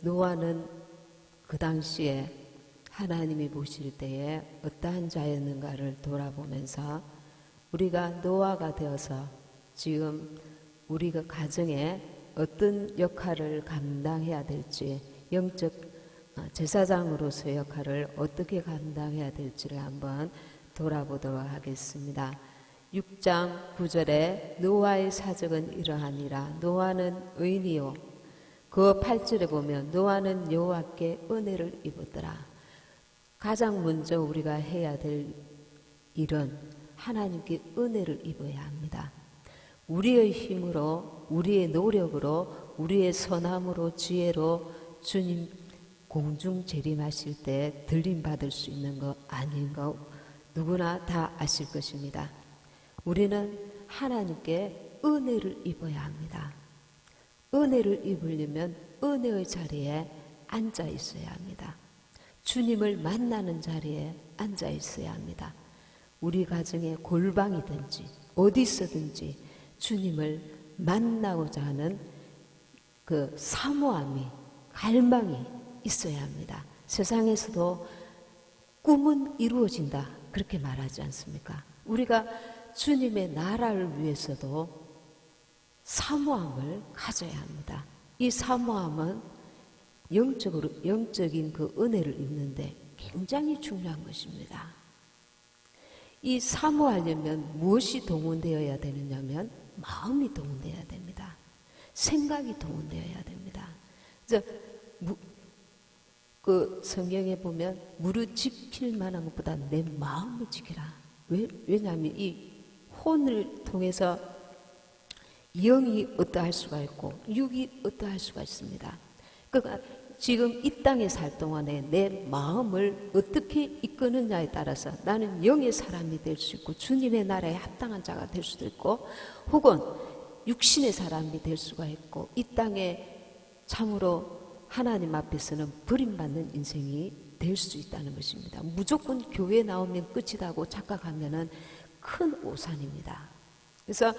노아는 그 당시에 하나님이 보실 때에 어떠한 자였는가를 돌아보면서 우리가 노아가 되어서 지금 우리가 가정에 어떤 역할을 감당해야 될지, 영적 제사장으로서의 역할을 어떻게 감당해야 될지를 한번 돌아보도록 하겠습니다. 6장 9절에 노아의 사적은 이러하니라. 노아는 의인이요. 그 8절에 보면 노아는 여호와께 은혜를 입었더라. 가장 먼저 우리가 해야 될 일은 하나님께 은혜를 입어야 합니다. 우리의 힘으로, 우리의 노력으로, 우리의 선함으로, 지혜로 주님 공중 재림하실 때 들림받을 수 있는 거 아닌 거 누구나 다 아실 것입니다. 우리는 하나님께 은혜를 입어야 합니다. 은혜를 입으려면 은혜의 자리에 앉아 있어야 합니다. 주님을 만나는 자리에 앉아 있어야 합니다. 우리 가정의 골방이든지 어디서든지 주님을 만나고자 하는 그 사모함이, 갈망이 있어야 합니다. 세상에서도 꿈은 이루어진다 그렇게 말하지 않습니까? 우리가 주님의 나라를 위해서도 사모함을 가져야 합니다. 이 사모함은 영적인 그 은혜를 입는데 굉장히 중요한 것입니다. 이 사모하려면 무엇이 동원되어야 되느냐면 마음이 동원되어야 됩니다. 생각이 동원되어야 됩니다. 그 성경에 보면 무릇 지킬 만한 것보다 내 마음을 지키라. 왜냐하면 이 혼을 통해서 영이 어떠할 수가 있고 육이 어떠할 수가 있습니다. 그러니까 지금 이 땅에 살 동안에 내 마음을 어떻게 이끄느냐에 따라서 나는 영의 사람이 될 수 있고 주님의 나라에 합당한 자가 될 수도 있고 혹은 육신의 사람이 될 수가 있고 이 땅에 참으로 하나님 앞에서는 버림받는 인생이 될 수 있다는 것입니다. 무조건 교회 나오면 끝이라고 착각하면 큰 오산입니다. 그래서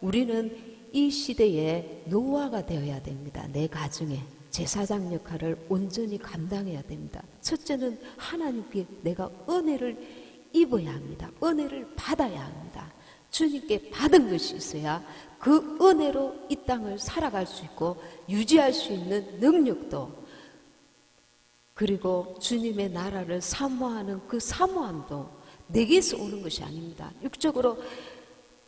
우리는 이 시대에 노아가 되어야 됩니다. 내 가정에 제사장 역할을 온전히 감당해야 됩니다. 첫째는 하나님께 내가 은혜를 입어야 합니다. 은혜를 받아야 합니다. 주님께 받은 것이 있어야 그 은혜로 이 땅을 살아갈 수 있고 유지할 수 있는 능력도, 그리고 주님의 나라를 사모하는 그 사모함도 내게서 오는 것이 아닙니다. 육적으로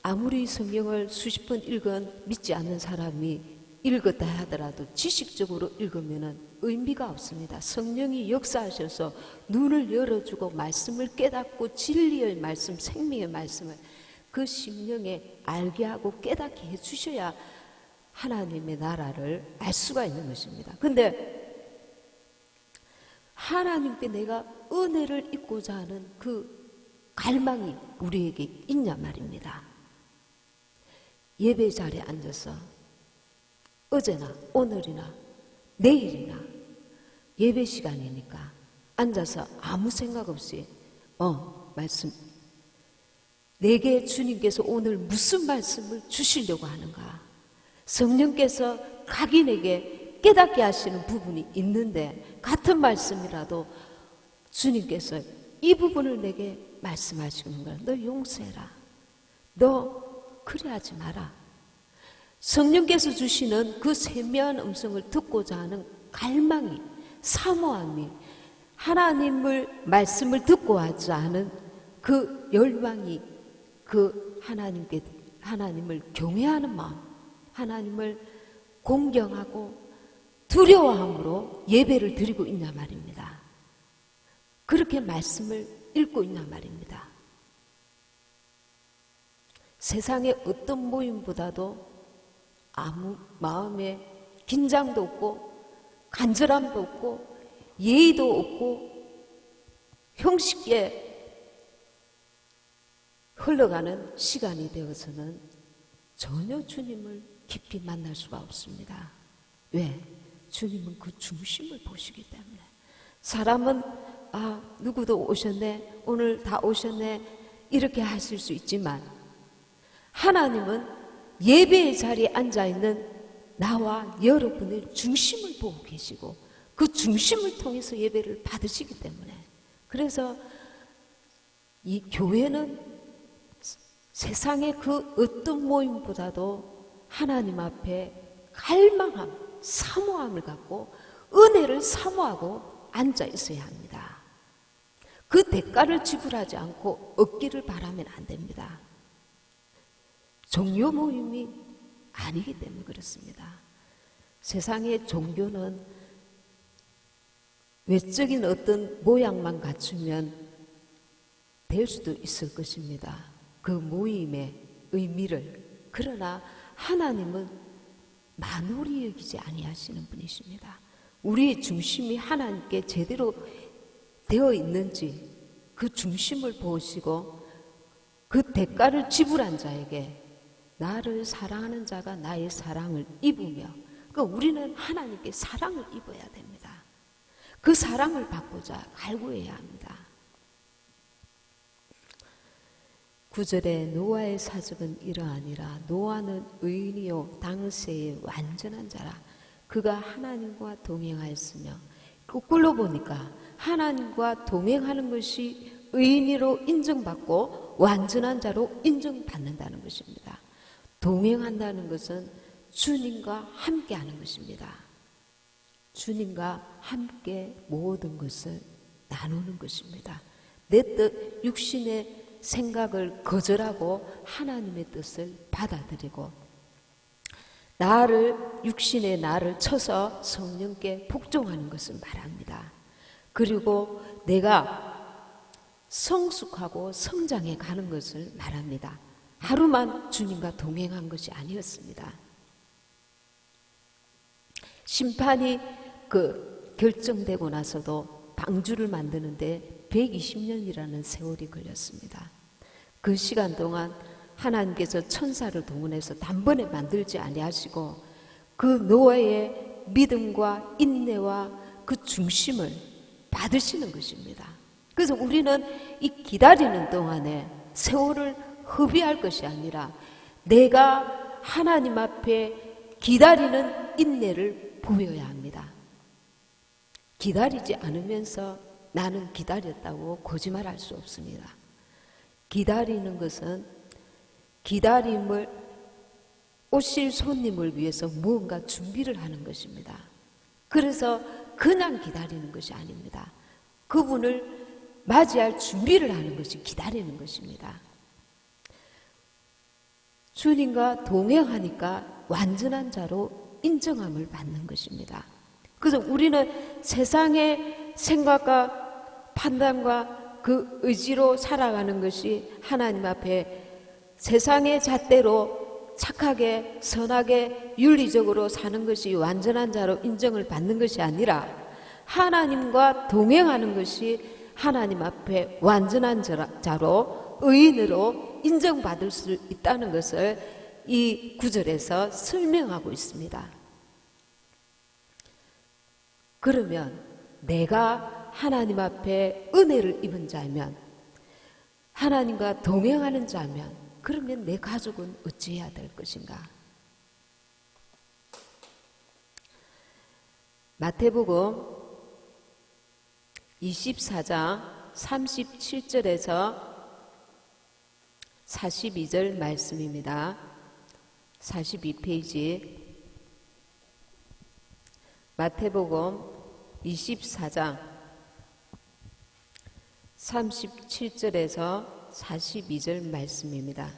아무리 성경을 수십 번 읽은 믿지 않는 사람이 읽었다 하더라도 지식적으로 읽으면 의미가 없습니다. 성령이 역사하셔서 눈을 열어주고 말씀을 깨닫고 진리의 말씀, 생명의 말씀을 그 심령에 알게 하고 깨닫게 해주셔야 하나님의 나라를 알 수가 있는 것입니다. 그런데 하나님께 내가 은혜를 입고자 하는 그 갈망이 우리에게 있냐 말입니다. 예배 자리에 앉아서 어제나 오늘이나 내일이나 예배 시간이니까 앉아서 아무 생각 없이 말씀, 내게 주님께서 오늘 무슨 말씀을 주시려고 하는가, 성령께서 각인에게 깨닫게 하시는 부분이 있는데 같은 말씀이라도 주님께서 이 부분을 내게 말씀하시는 거야. 너 용서해라. 너 그래 하지 마라. 성령께서 주시는 그 세미한 음성을 듣고자 하는 갈망이, 사모함이, 하나님을 말씀을 듣고 하지 않은 그 열망이, 그 하나님을 경외하는 마음, 하나님을 공경하고 두려워함으로 예배를 드리고 있냐 말입니다. 그렇게 말씀을 읽고 있냐 말입니다. 세상의 어떤 모임보다도 아무 마음에 긴장도 없고 간절함도 없고 예의도 없고 형식에 흘러가는 시간이 되어서는 전혀 주님을 깊이 만날 수가 없습니다. 왜? 주님은 그 중심을 보시기 때문에. 사람은 누구도 오셨네, 오늘 다 오셨네 이렇게 하실 수 있지만 하나님은 예배의 자리에 앉아있는 나와 여러분의 중심을 보고 계시고 그 중심을 통해서 예배를 받으시기 때문에, 그래서 이 교회는 세상의 그 어떤 모임보다도 하나님 앞에 갈망함, 사모함을 갖고 은혜를 사모하고 앉아 있어야 합니다. 그 대가를 지불하지 않고 얻기를 바라면 안 됩니다. 종교 모임이 아니기 때문에 그렇습니다. 세상의 종교는 외적인 어떤 모양만 갖추면 될 수도 있을 것입니다. 그 모임의 의미를. 그러나 하나님은 만홀히 여기지 아니하시는 분이십니다. 우리의 중심이 하나님께 제대로 되어 있는지 그 중심을 보시고 그 대가를 지불한 자에게 나를 사랑하는 자가 나의 사랑을 입으며, 그러니까 우리는 하나님께 사랑을 입어야 됩니다. 그 사랑을 받고자 갈구해야 합니다. 9절에 노아의 사적은 이러하니라. 노아는 의인이요 당세의 완전한 자라. 그가 하나님과 동행하였으며, 거꾸로 보니까 하나님과 동행하는 것이 의인으로 인정받고 완전한 자로 인정받는다는 것입니다. 동행한다는 것은 주님과 함께 하는 것입니다. 주님과 함께 모든 것을 나누는 것입니다. 내 뜻, 육신의 생각을 거절하고 하나님의 뜻을 받아들이고, 나를, 육신의 나를 쳐서 성령께 복종하는 것을 말합니다. 그리고 내가 성숙하고 성장해 가는 것을 말합니다. 하루만 주님과 동행한 것이 아니었습니다. 심판이 결정되고 나서도 방주를 만드는데 120년이라는 세월이 걸렸습니다. 그 시간 동안 하나님께서 천사를 동원해서 단번에 만들지 아니하시고 그 노아의 믿음과 인내와 그 중심을 받으시는 것입니다. 그래서 우리는 이 기다리는 동안에 세월을 허비할 것이 아니라 내가 하나님 앞에 기다리는 인내를 보여야 합니다. 기다리지 않으면서 나는 기다렸다고 거짓말할 수 없습니다. 기다리는 것은 기다림을, 오실 손님을 위해서 무언가 준비를 하는 것입니다. 그래서 그냥 기다리는 것이 아닙니다. 그분을 맞이할 준비를 하는 것이 기다리는 것입니다. 주님과 동행하니까 완전한 자로 인정함을 받는 것입니다. 그래서 우리는 세상의 생각과 판단과 그 의지로 살아가는 것이 하나님 앞에 세상의 잣대로 착하게 선하게 윤리적으로 사는 것이 완전한 자로 인정을 받는 것이 아니라 하나님과 동행하는 것이 하나님 앞에 완전한 자로 의인으로 인정받을 수 있다는 것을 이 구절에서 설명하고 있습니다. 그러면 내가 하나님 앞에 은혜를 입은 자면, 하나님과 동행하는 자면, 그러면 내 가족은 어찌해야 될 것인가? 마태복음 24장 37절에서 42절 말씀입니다. 42페이지 마태복음 24장 37절에서 42절 말씀입니다.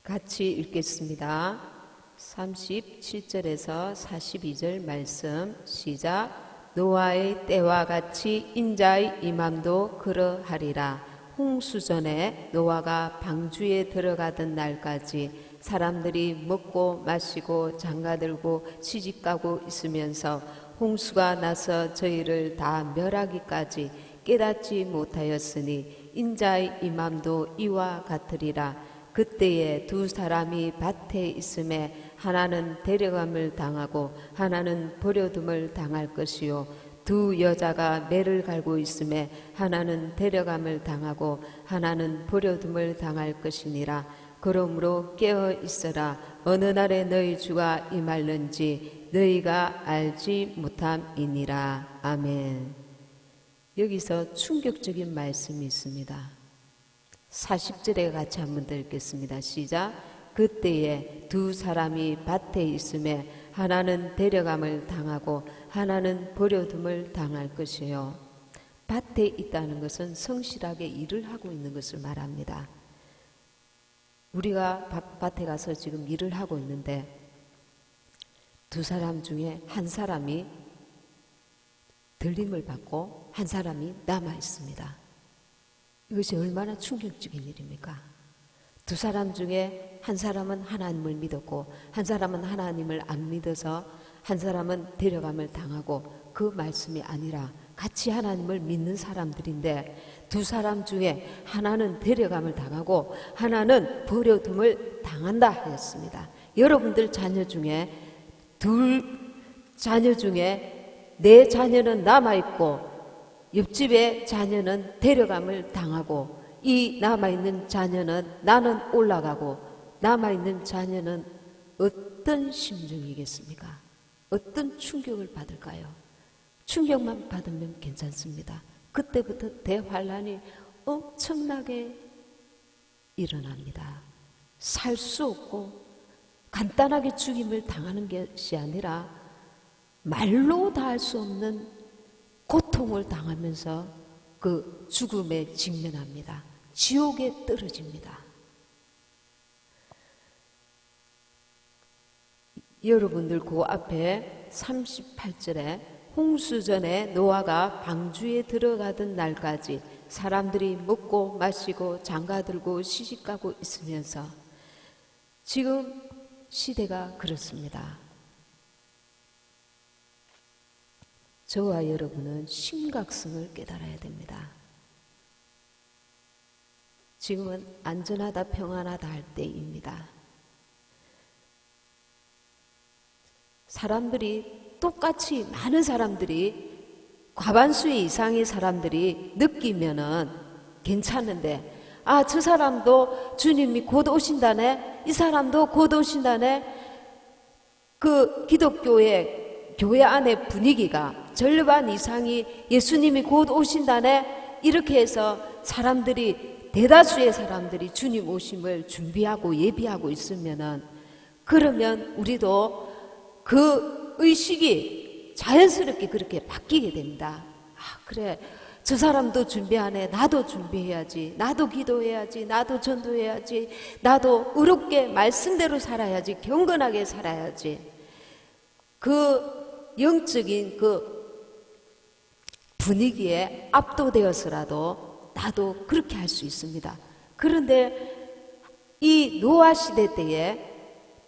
같이 읽겠습니다. 37절에서 42절 말씀 시작. 노아의 때와 같이 인자의 임함도 그러하리라. 홍수전에 노아가 방주에 들어가던 날까지 사람들이 먹고 마시고 장가들고 시집가고 있으면서 홍수가 나서 저희를 다 멸하기까지 깨닫지 못하였으니 인자의 임함도 이와 같으리라. 그때에 두 사람이 밭에 있음에 하나는 데려감을 당하고 하나는 버려둠을 당할 것이요 두 여자가 매를 갈고 있음에 하나는 데려감을 당하고 하나는 버려둠을 당할 것이니라. 그러므로 깨어 있어라. 어느 날에 너희 주가 임할는지 너희가 알지 못함이니라. 아멘. 여기서 충격적인 말씀이 있습니다. 40절에 같이 한번 더 읽겠습니다. 시작. 그때에 두 사람이 밭에 있음에 하나는 데려감을 당하고 하나는 버려둠을 당할 것이요. 밭에 있다는 것은 성실하게 일을 하고 있는 것을 말합니다. 우리가 밭에 가서 지금 일을 하고 있는데 두 사람 중에 한 사람이 들림을 받고 한 사람이 남아 있습니다. 이것이 얼마나 충격적인 일입니까? 두 사람 중에 한 사람은 하나님을 믿었고 한 사람은 하나님을 안 믿어서 한 사람은 데려감을 당하고 그 말씀이 아니라 같이 하나님을 믿는 사람들인데 두 사람 중에 하나는 데려감을 당하고 하나는 버려둠을 당한다 하였습니다. 여러분들 자녀 중에 둘 자녀 중에 내 자녀는 남아있고 옆집의 자녀는 데려감을 당하고 이 남아있는 자녀는 나는 올라가고 남아있는 자녀는 어떤 심정이겠습니까? 어떤 충격을 받을까요? 충격만 받으면 괜찮습니다. 그때부터 대환란이 엄청나게 일어납니다. 살 수 없고 간단하게 죽임을 당하는 것이 아니라 말로 다 할 수 없는 고통을 당하면서 그 죽음에 직면합니다. 지옥에 떨어집니다. 여러분들 그 앞에 38절에 홍수전에 노아가 방주에 들어가던 날까지 사람들이 먹고 마시고 장가들고 시집가고 있으면서 지금 시대가 그렇습니다. 저와 여러분은 심각성을 깨달아야 됩니다. 지금은 안전하다 평안하다 할 때입니다. 사람들이 똑같이 많은 사람들이 과반수 이상의 사람들이 느끼면은 괜찮은데 저 사람도 주님이 곧 오신다네, 이 사람도 곧 오신다네. 그 기독교의 교회 안의 분위기가 절반 이상이 예수님이 곧 오신다네 이렇게 해서 사람들이 대다수의 사람들이 주님 오심을 준비하고 예비하고 있으면은 그러면 우리도 그 의식이 자연스럽게 그렇게 바뀌게 됩니다. 그래 저 사람도 준비하네, 나도 준비해야지, 나도 기도해야지, 나도 전도해야지, 나도 의롭게 말씀대로 살아야지, 경건하게 살아야지. 그 영적인 그 분위기에 압도되어서라도 나도 그렇게 할 수 있습니다. 그런데 이 노아 시대 때에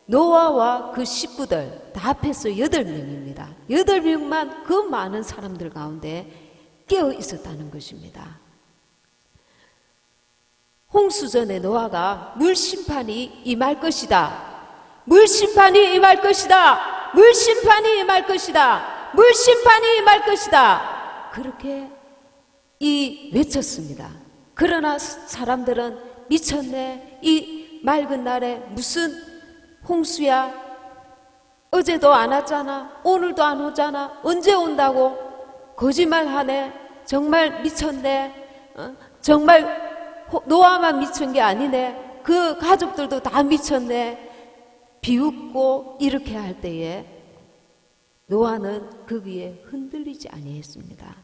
노아와 그 식구들 다 합해서 8명입니다. 8명만 그 많은 사람들 가운데 깨어 있었다는 것입니다. 홍수전에 노아가 물심판이 임할 것이다. 물심판이 임할 것이다. 물심판이 임할 것이다. 물심판이 임할 것이다. 그렇게 외쳤습니다. 그러나 사람들은 미쳤네. 이 맑은 날에 무슨 홍수야? 어제도 안 왔잖아. 오늘도 안 오잖아. 언제 온다고? 거짓말하네. 정말 미쳤네. 정말 노아만 미친 게 아니네. 그 가족들도 다 미쳤네. 비웃고 이렇게 할 때에 노아는 거기에 흔들리지 아니했습니다.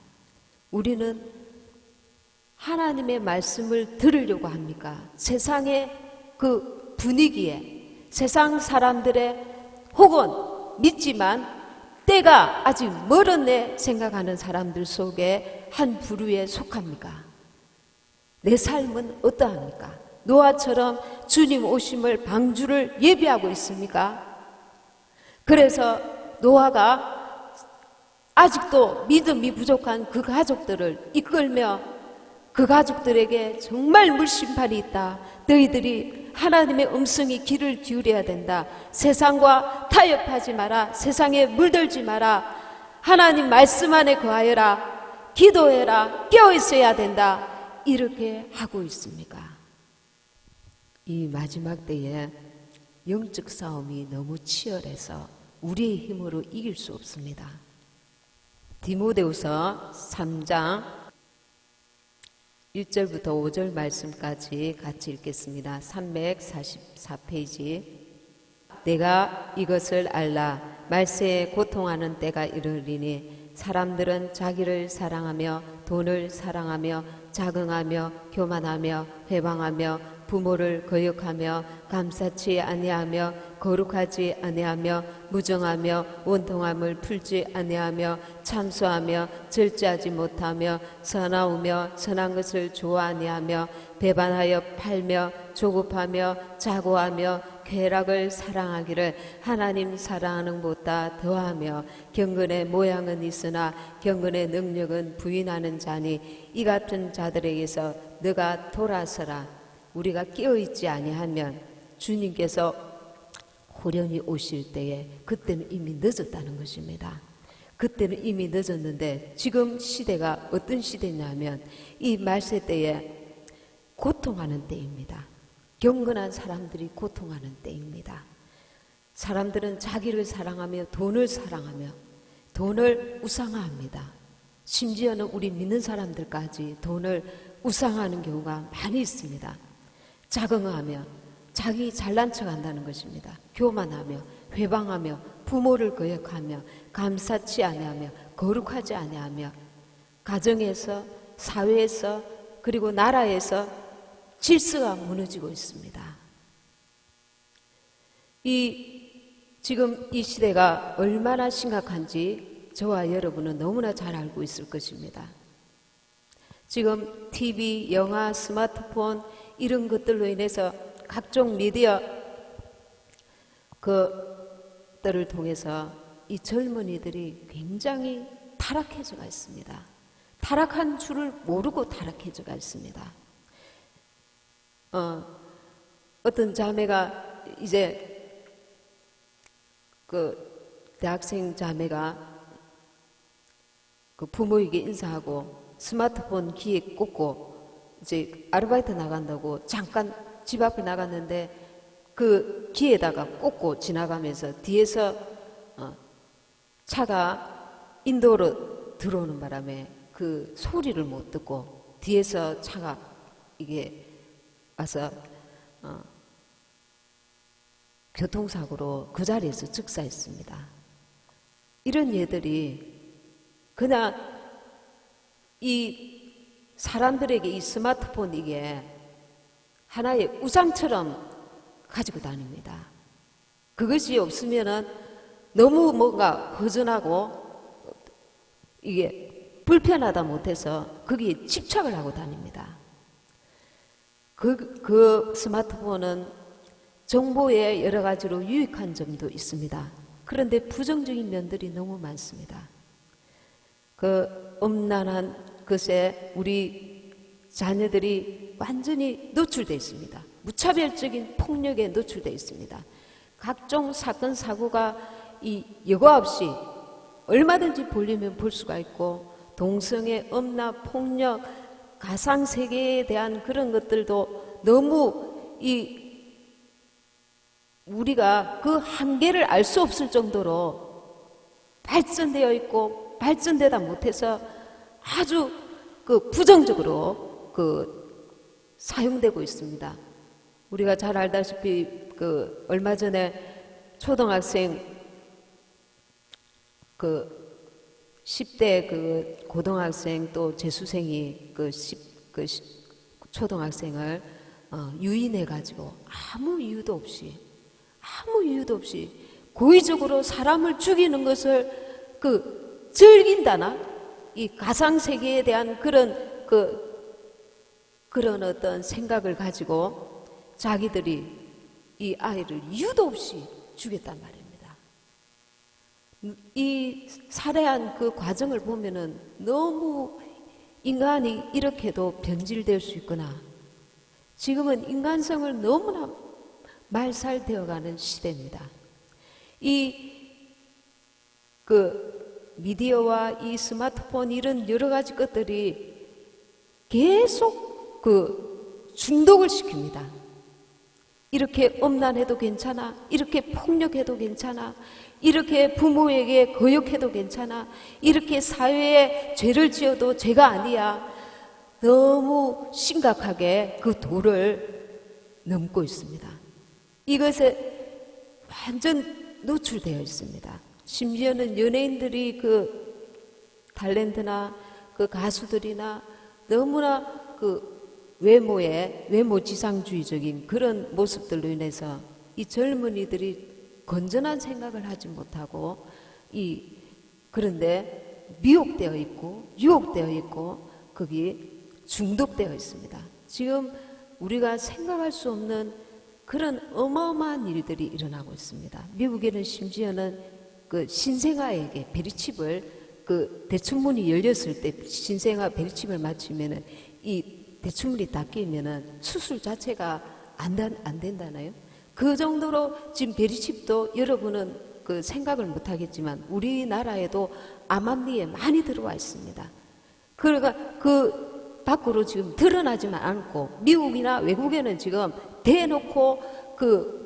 우리는 하나님의 말씀을 들으려고 합니까? 세상의 그 분위기에, 세상 사람들의 혹은 믿지만 때가 아직 멀었네 생각하는 사람들 속에 한 부류에 속합니까? 내 삶은 어떠합니까? 노아처럼 주님 오심을 방주를 예비하고 있습니까? 그래서 노아가 아직도 믿음이 부족한 그 가족들을 이끌며 그 가족들에게 정말 물심판이 있다. 너희들이 하나님의 음성이 귀를 기울여야 된다. 세상과 타협하지 마라. 세상에 물들지 마라. 하나님 말씀 안에 거하여라. 기도해라. 깨어 있어야 된다. 이렇게 하고 있습니까? 이 마지막 때에 영적 싸움이 너무 치열해서 우리의 힘으로 이길 수 없습니다. 디모데후서 3장 1절부터 5절 말씀까지 같이 읽겠습니다. 344페이지. 내가 이것을 알라. 말세에 고통하는 때가 이르리니 사람들은 자기를 사랑하며 돈을 사랑하며 자긍하며 교만하며 회방하며 부모를 거역하며 감사치 아니하며 거룩하지 아니하며 무정하며 원통함을 풀지 아니하며 참소하며 절제하지 못하며 사나우며 선한 것을 좋아 아니하며 배반하여 팔며 조급하며 자고하며 쾌락을 사랑하기를 하나님 사랑하는 것보다 더하며 경건의 모양은 있으나 경건의 능력은 부인하는 자니 이 같은 자들에게서 너가 돌아서라. 우리가 깨어있지 아니하면 주님께서 호련히 오실 때에 그때는 이미 늦었다는 것입니다. 그때는 이미 늦었는데 지금 시대가 어떤 시대냐면 이 말세 때에 고통하는 때입니다. 경건한 사람들이 고통하는 때입니다. 사람들은 자기를 사랑하며 돈을 사랑하며 돈을 우상화합니다. 심지어는 우리 믿는 사람들까지 돈을 우상화하는 경우가 많이 있습니다. 자긍하며 자기 잘난 척 한다는 것입니다. 교만하며 회방하며 부모를 거역하며 감사치 아니하며 거룩하지 아니하며 가정에서 사회에서 그리고 나라에서 질서가 무너지고 있습니다. 지금 이 시대가 얼마나 심각한지 저와 여러분은 너무나 잘 알고 있을 것입니다. 지금 TV, 영화, 스마트폰 이런 것들로 인해서 각종 미디어 그들을 통해서 이 젊은이들이 굉장히 타락해져가 있습니다. 타락한 줄을 모르고 타락해져가 있습니다. 어떤 자매가 이제 그 대학생 자매가 그 부모에게 인사하고 스마트폰 귀에 꽂고 이제 아르바이트 나간다고 잠깐 집 앞에 나갔는데 그 귀에다가 꽂고 지나가면서 뒤에서 차가 인도로 들어오는 바람에 그 소리를 못 듣고 뒤에서 차가 이게 와서 교통사고로 그 자리에서 즉사했습니다. 이런 예들이 그냥 이 사람들에게 이 스마트폰 이게 하나의 우상처럼 가지고 다닙니다. 그것이 없으면은 너무 뭔가 허전하고 이게 불편하다 못해서 거기에 집착을 하고 다닙니다. 그 스마트폰은 정보에 여러 가지로 유익한 점도 있습니다. 그런데 부정적인 면들이 너무 많습니다. 그 음란한 것에 우리 자녀들이 완전히 노출되어 있습니다. 무차별적인 폭력에 노출되어 있습니다. 각종 사건 사고가 이 여과 없이 얼마든지 보려면 볼 수가 있고 동성애, 음란, 폭력, 가상세계에 대한 그런 것들도 너무 우리가 그 한계를 알 수 없을 정도로 발전되어 있고 발전되다 못해서 아주 그 부정적으로 사용되고 있습니다. 우리가 잘 알다시피 그 얼마 전에 초등학생 10대 그 고등학생 또 재수생이 초등학생을 유인해 가지고 아무 이유도 없이 고의적으로 사람을 죽이는 것을 즐긴다나 이 가상 세계에 대한 그런 어떤 생각을 가지고 자기들이 이 아이를 이유도 없이 죽였단 말입니다. 이 살해한 그 과정을 보면은 너무 인간이 이렇게도 변질될 수 있구나. 지금은 인간성을 너무나 말살되어가는 시대입니다. 미디어와 이 스마트폰 이런 여러 가지 것들이 계속 중독을 시킵니다. 이렇게 엄란해도 괜찮아, 이렇게 폭력해도 괜찮아, 이렇게 부모에게 거역해도 괜찮아, 이렇게 사회에 죄를 지어도 죄가 아니야. 너무 심각하게 그 도를 넘고 있습니다. 이것에 완전 노출되어 있습니다. 심지어는 연예인들이 그 탤런트나 그 가수들이나 너무나 외모 지상주의적인 그런 모습들로 인해서 이 젊은이들이 건전한 생각을 하지 못하고 그런데 미혹되어 있고 유혹되어 있고 거기 중독되어 있습니다. 지금 우리가 생각할 수 없는 그런 어마어마한 일들이 일어나고 있습니다. 미국에는 심지어는 그 신생아에게 베리칩을 대추문이 열렸을 때 신생아 베리칩을 맞추면은 이 대추문이 닫히면은 수술 자체가 안 된다나요? 그 정도로 지금 베리칩도 여러분은 생각을 못 하겠지만 우리나라에도 암암리에 많이 들어와 있습니다. 그러니까 밖으로 지금 드러나지만 않고 미국이나 외국에는 지금 대놓고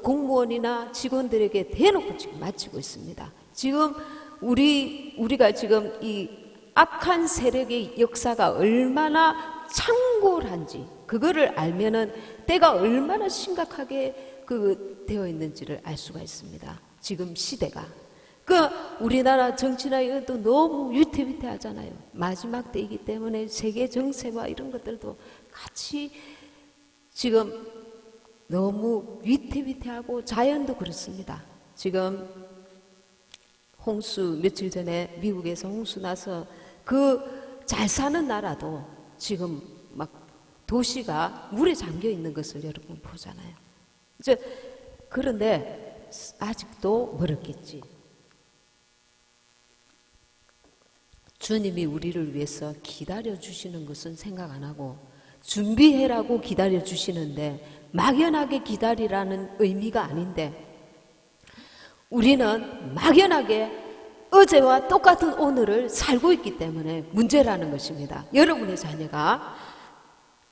공무원이나 직원들에게 대놓고 지금 맞추고 있습니다. 지금 우리가 지금 이 악한 세력의 역사가 얼마나 창궐한지 그거를 알면은 때가 얼마나 심각하게 되어 있는지를 알 수가 있습니다. 지금 시대가. 우리나라 정치나 이것도 너무 위태위태하잖아요. 마지막 때이기 때문에 세계 정세와 이런 것들도 같이 지금 너무 위태위태하고 자연도 그렇습니다. 지금 홍수 며칠 전에 미국에서 홍수 나서 잘 사는 나라도 지금 막 도시가 물에 잠겨 있는 것을 여러분 보잖아요. 그런데 아직도 멀었겠지. 주님이 우리를 위해서 기다려 주시는 것은 생각 안 하고 준비해라고 기다려 주시는데 막연하게 기다리라는 의미가 아닌데 우리는 막연하게 어제와 똑같은 오늘을 살고 있기 때문에 문제라는 것입니다. 여러분의 자녀가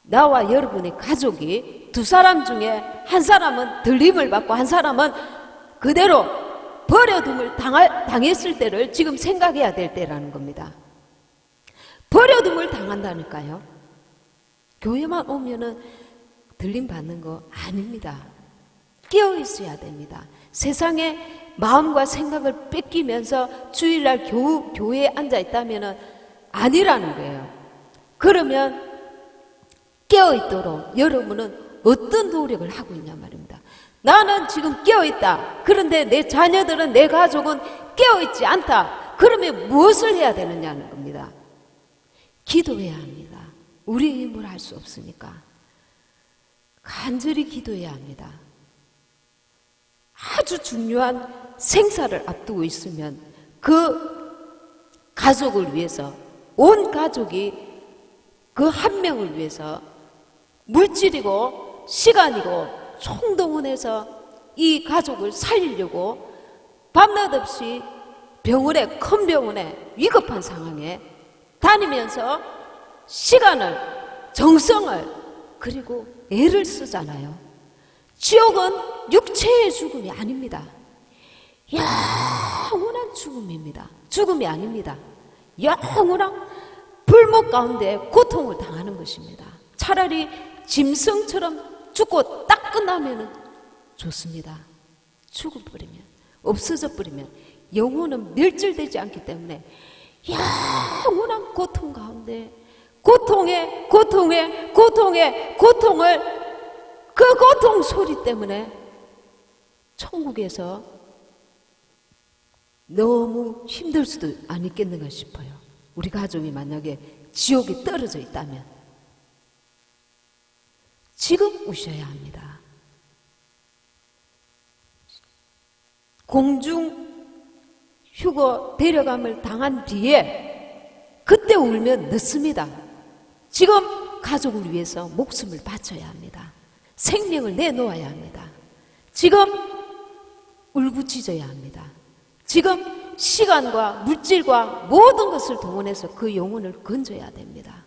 나와 여러분의 가족이 두 사람 중에 한 사람은 들림을 받고 한 사람은 그대로 버려둠을 당했을 때를 지금 생각해야 될 때라는 겁니다. 버려둠을 당한다니까요. 교회만 오면은 들림 받는 거 아닙니다. 깨어 있어야 됩니다. 세상에 마음과 생각을 뺏기면서 주일날 교회에 앉아 있다면은 아니라는 거예요. 그러면 깨어 있도록 여러분은 어떤 노력을 하고 있냐 말입니다. 나는 지금 깨어 있다. 그런데 내 자녀들은 내 가족은 깨어 있지 않다. 그러면 무엇을 해야 되느냐는 겁니다. 기도해야 합니다. 우리의 힘으로 할 수 없으니까 간절히 기도해야 합니다. 아주 중요한 생사를 앞두고 있으면 그 가족을 위해서 온 가족이 그 한 명을 위해서 물질이고 시간이고 총동원해서 이 가족을 살리려고 밤낮 없이 큰 병원에 위급한 상황에 다니면서 시간을 정성을 그리고 애를 쓰잖아요. 지옥은 육체의 죽음이 아닙니다. 영원한 죽음입니다. 죽음이 아닙니다. 영원한 불목 가운데 고통을 당하는 것입니다. 차라리 짐승처럼 죽고 딱 끝나면 좋습니다. 죽어버리면 없어져 버리면 영혼은 멸절되지 않기 때문에 영원한 고통 가운데 고통을 그 고통 소리 때문에 천국에서 너무 힘들 수도 안 있겠는가 싶어요. 우리 가족이 만약에 지옥에 떨어져 있다면 지금 우셔야 합니다. 공중 휴거 데려감을 당한 뒤에 그때 울면 늦습니다. 지금 가족을 위해서 목숨을 바쳐야 합니다. 생명을 내놓아야 합니다. 지금 울부짖어야 합니다. 지금 시간과 물질과 모든 것을 동원해서 그 영혼을 건져야 됩니다.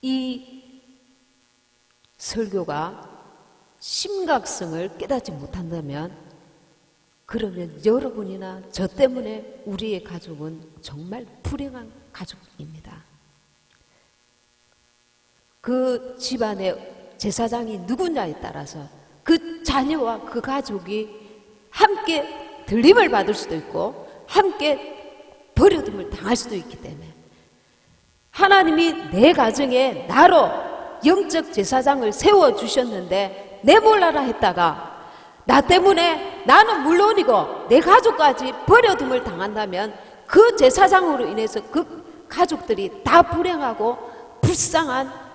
이 설교가 심각성을 깨닫지 못한다면 그러면 여러분이나 저 때문에 우리의 가족은 정말 불행한 가족입니다. 그 집안의 제사장이 누구냐에 따라서 그 자녀와 그 가족이 함께 들림을 받을 수도 있고 함께 버려둠을 당할 수도 있기 때문에 하나님이 내 가정에 나로 영적 제사장을 세워주셨는데 내몰라라 했다가 나 때문에 나는 물론이고 내 가족까지 버려둠을 당한다면 그 제사장으로 인해서 그 가족들이 다 불행하고 불쌍한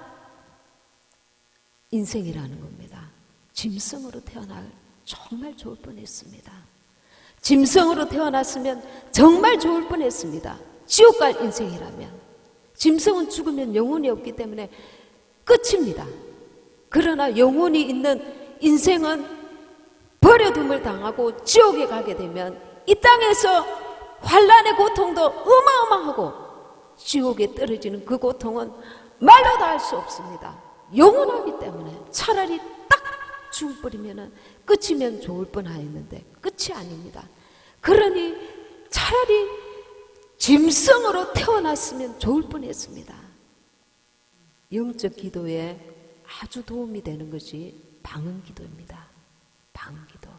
인생이라는 겁니다. 짐승으로 태어날 정말 좋을 뻔했습니다. 짐승으로 태어났으면 정말 좋을 뻔했습니다. 지옥 갈 인생이라면. 짐승은 죽으면 영혼이 없기 때문에 끝입니다. 그러나 영혼이 있는 인생은 버려둠을 당하고 지옥에 가게 되면 이 땅에서 환난의 고통도 어마어마하고 지옥에 떨어지는 그 고통은 말로 다 할 수 없습니다. 영원하기 때문에 차라리 딱 죽어버리면 끝이면 좋을 뻔하였는데 끝이 아닙니다. 그러니 차라리 짐승으로 태어났으면 좋을 뻔했습니다. 영적 기도에 아주 도움이 되는 것이 방언 기도입니다. 방언 기도.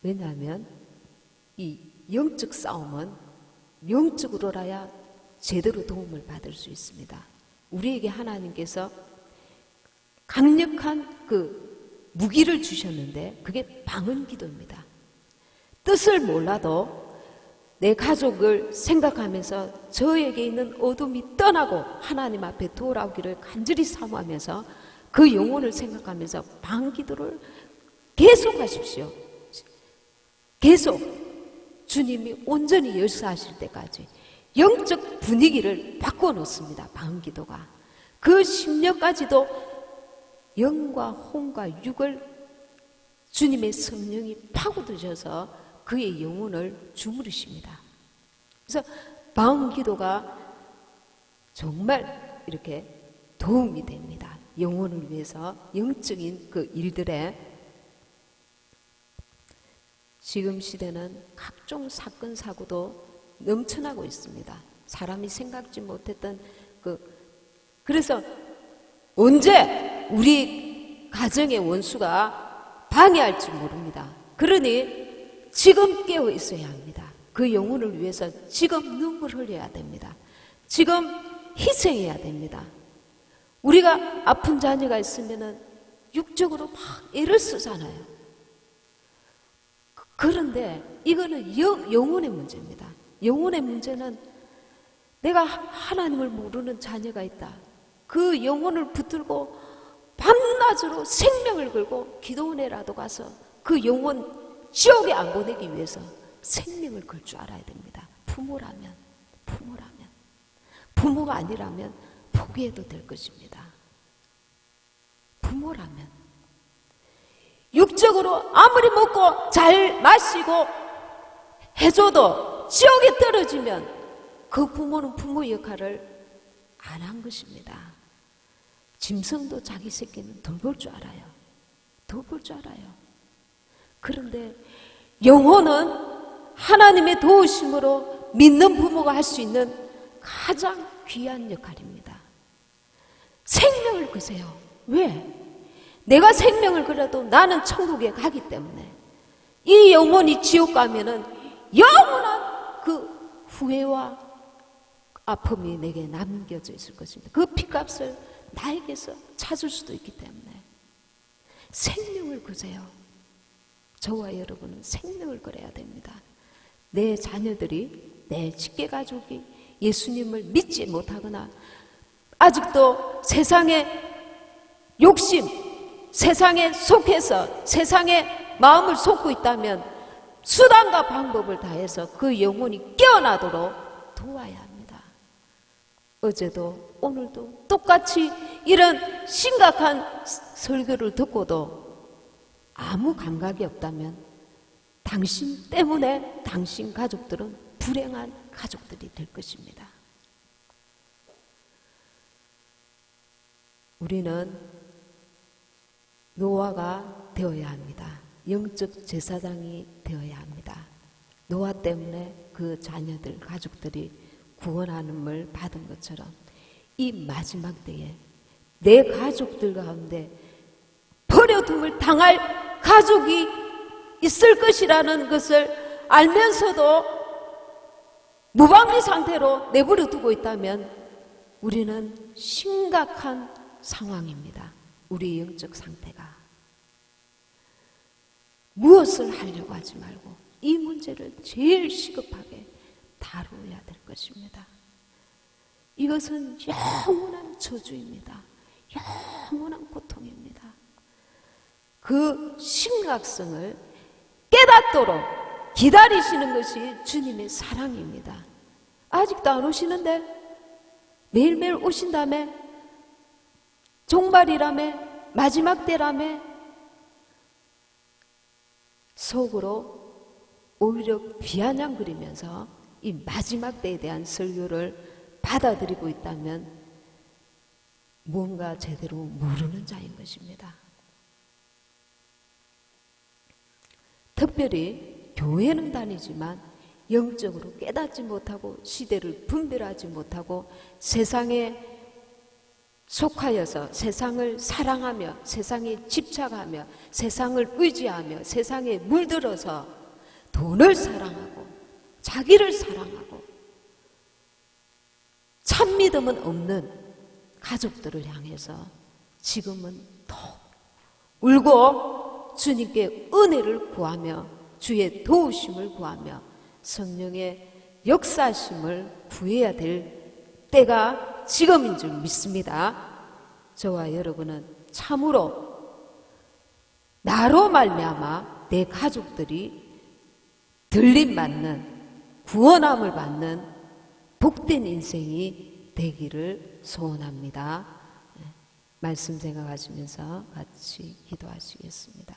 왜냐하면 이 영적 싸움은 영적으로라야 제대로 도움을 받을 수 있습니다. 우리에게 하나님께서 강력한 그 무기를 주셨는데 그게 방언 기도입니다. 뜻을 몰라도 내 가족을 생각하면서 저에게 있는 어둠이 떠나고 하나님 앞에 돌아오기를 간절히 사모하면서 그 영혼을 생각하면서 방언 기도를 계속 하십시오. 계속 주님이 온전히 열사하실 때까지 영적 분위기를 바꿔 놓습니다. 방언 기도가. 그 심령까지도 영과 혼과 육을 주님의 성령이 파고드셔서 그의 영혼을 주무르십니다. 그래서 방언 기도가 정말 이렇게 도움이 됩니다. 영혼을 위해서 영적인 그 일들에. 지금 시대는 각종 사건 사고도 넘쳐나고 있습니다. 사람이 생각지 못했던 그래서 언제 우리 가정의 원수가 방해할지 모릅니다. 그러니 지금 깨어 있어야 합니다. 그 영혼을 위해서 지금 눈물 흘려야 됩니다. 지금 희생해야 됩니다. 우리가 아픈 자녀가 있으면 육적으로 막 애를 쓰잖아요. 그런데 이거는 영혼의 문제입니다. 영혼의 문제는 내가 하나님을 모르는 자녀가 있다. 그 영혼을 붙들고 밤낮으로 생명을 걸고 기도원에라도 가서 그 영혼 지옥에 안 보내기 위해서 생명을 걸 줄 알아야 됩니다. 부모라면. 부모가 아니라면 포기해도 될 것입니다. 부모라면. 육적으로 아무리 먹고 잘 마시고 해줘도 지옥에 떨어지면 그 부모는 부모 역할을 안 한 것입니다. 짐승도 자기 새끼는 돌볼 줄 알아요. 돌볼 줄 알아요. 그런데 영혼은 하나님의 도우심으로 믿는 부모가 할 수 있는 가장 귀한 역할입니다. 생명을 거세요. 왜? 내가 생명을 걸어도 나는 천국에 가기 때문에 이 영혼이 지옥 가면은 영원한 그 후회와 아픔이 내게 남겨져 있을 것입니다. 그 핏값을 나에게서 찾을 수도 있기 때문에 생명을 거세요. 저와 여러분은 생명을 걸어야 됩니다. 내 자녀들이, 내 직계가족이 예수님을 믿지 못하거나 아직도 세상의 욕심, 세상에 속해서 세상에 마음을 쏟고 있다면 수단과 방법을 다해서 그 영혼이 깨어나도록 도와야 합니다. 어제도 오늘도 똑같이 이런 심각한 설교를 듣고도 아무 감각이 없다면 당신 때문에 당신 가족들은 불행한 가족들이 될 것입니다. 우리는 노아가 되어야 합니다. 영적 제사장이 되어야 합니다. 노아 때문에 그 자녀들, 가족들이 구원함을 받은 것처럼 이 마지막 때에 내 가족들 가운데 버려둠을 당할 가족이 있을 것이라는 것을 알면서도 무방비 상태로 내버려 두고 있다면 우리는 심각한 상황입니다. 우리 영적 상태가. 무엇을 하려고 하지 말고 이 문제를 제일 시급하게 다루어야 될 것입니다. 이것은 영원한 저주입니다. 영원한 고통입니다. 그 심각성을 깨닫도록 기다리시는 것이 주님의 사랑입니다. 아직도 안 오시는데 매일매일 오신다며, 종말이라며, 마지막 때라며 속으로 오히려 비아냥거리면서 이 마지막 때에 대한 설교를 받아들이고 있다면 무언가 제대로 모르는 자인 것입니다. 특별히 교회는 다니지만 영적으로 깨닫지 못하고 시대를 분별하지 못하고 세상에 속하여서 세상을 사랑하며 세상에 집착하며 세상을 의지하며 세상에 물들어서 돈을 사랑하고 자기를 사랑하고 참 믿음은 없는 가족들을 향해서 지금은 더 울고 주님께 은혜를 구하며 주의 도우심을 구하며 성령의 역사심을 구해야 될 때가 지금인 줄 믿습니다. 저와 여러분은 참으로 나로 말미암아 내 가족들이 들림 받는 구원함을 받는 복된 인생이 되기를 소원합니다. 말씀 생각하시면서 같이 기도하시겠습니다.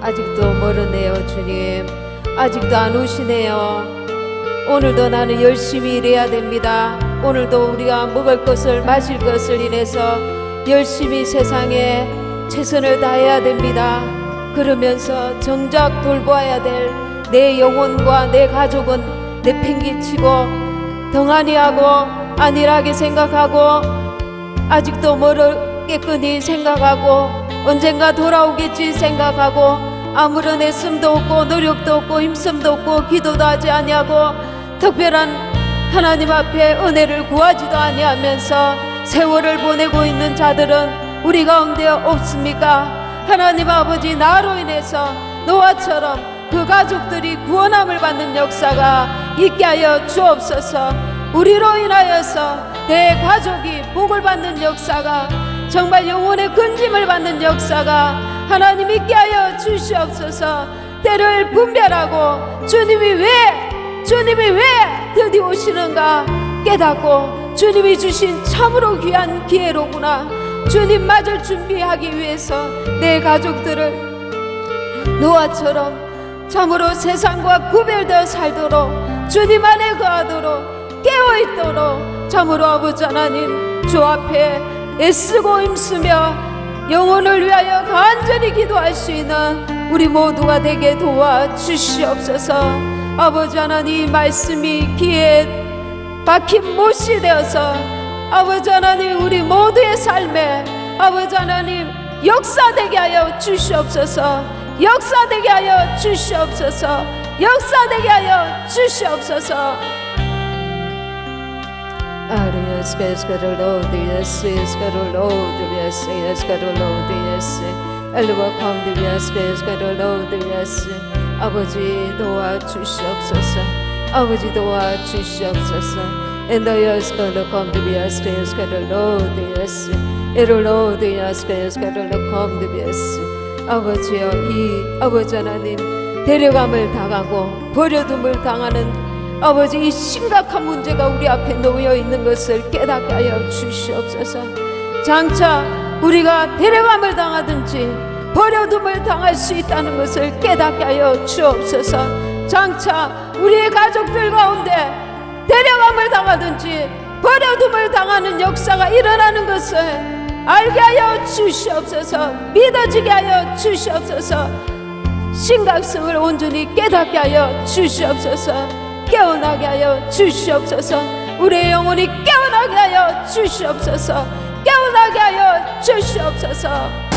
아직도 멀었네요, 주님. 아직도 안 오시네요. 오늘도 나는 열심히 일해야 됩니다. 오늘도 우리가 먹을 것을 마실 것을 인해서 열심히 세상에 최선을 다해야 됩니다. 그러면서 정작 돌보아야 될 내 영혼과 내 가족은 내팽개치고 덩하니 하고 안일하게 생각하고 아직도 멀었겠거니 생각하고 언젠가 돌아오겠지 생각하고 아무런 애씀도 없고 노력도 없고 힘씀도 없고 기도도 하지 아니하고 특별한 하나님 앞에 은혜를 구하지도 아니하면서 세월을 보내고 있는 자들은 우리 가운데 없습니까? 하나님 아버지, 나로 인해서 노아처럼 그 가족들이 구원함을 받는 역사가 있게 하여 주옵소서. 우리로 인하여서 내 가족이 복을 받는 역사가, 정말 영혼의 건짐을 받는 역사가 하나님 있게 하여 주시옵소서. 때를 분별하고 주님이 왜 드디어 오시는가 깨닫고 주님이 주신 참으로 귀한 기회로구나, 주님 맞을 준비하기 위해서 내 가족들을 노아처럼 참으로 세상과 구별되어 살도록 주님 안에 거하도록 깨어있도록 참으로 아버지 하나님 주 앞에 애쓰고 힘쓰며 영혼을 위하여 간절히 기도할 수 있는 우리 모두가 되게 도와주시옵소서. 아버지 하나님, 말씀이 귀에 박힌 못이 되어서 아버지 하나님 우리 모두의 삶에 아버지 하나님 역사되게 하여 주시옵소서. 역사되게 하여 주시옵소서. 역사되게 하여 주시옵소서. Arias que escarolo dias escarolo dias escarolo dias 엘리와 감디비아스 que escarolo dias 아버지 도와주시옵소서. 아버지 도와주시옵소서. 엔다야스 carolo 감디비아스 que escarolo dias 에롤로 디아스 que escarolo 감디비아스 아버지여, 이 아버지 하나님 데려감을 당하고 버려둠을 당하는 아버지 이 심각한 문제가 우리 앞에 놓여 있는 것을 깨닫게 하여 주시옵소서. 장차 우리가 데려감을 당하든지 버려둠을 당할 수 있다는 것을 깨닫게 하여 주옵소서. 장차 우리의 가족들 가운데 데려감을 당하든지 버려둠을 당하는 역사가 일어나는 것을 알게 하여 주시옵소서. 믿어지게 하여 주시옵소서. 심각성을 온전히 깨닫게 하여 주시옵소서. 깨어나게 하여 주시옵소서. 우리의 영혼이 깨어나게 하여 주시옵소서. 깨어나게 하여 주시옵소서.